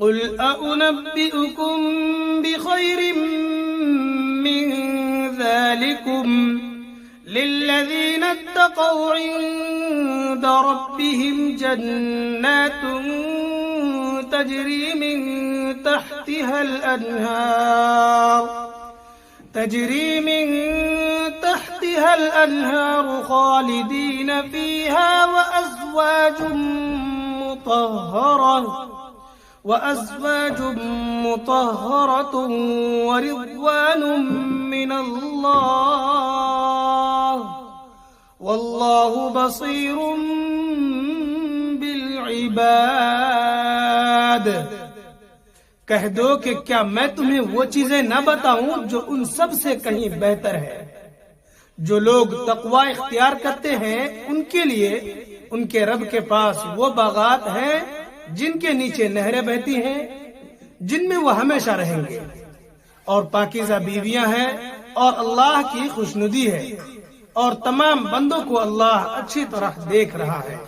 कुल अउनब्बिउकुम बिखैरिम मिन ज़ालिकुम लिल्लज़ीना इत्तक़ौ इंद रब्बिहिम जन्नातुन तजरी मिन तहतिहा अल-अन्हार खालिदीन फीहा وأزواج مطهرة ورضوان من الله والله بصير بالعباد। कह दो कि क्या मैं तुम्हें वो चीजें न बताऊं जो उन सब से कहीं बेहतर है। जो लोग तकवा इख्तियार करते हैं उनके लिए उनके रब के पास वो बागात हैं जिनके नीचे नहरें बहती हैं, जिनमें वो हमेशा रहेंगे, और पाकीज़ा बीवियां हैं, और अल्लाह की खुशनुदी है, और तमाम बंदों को अल्लाह अच्छी तरह देख रहा है।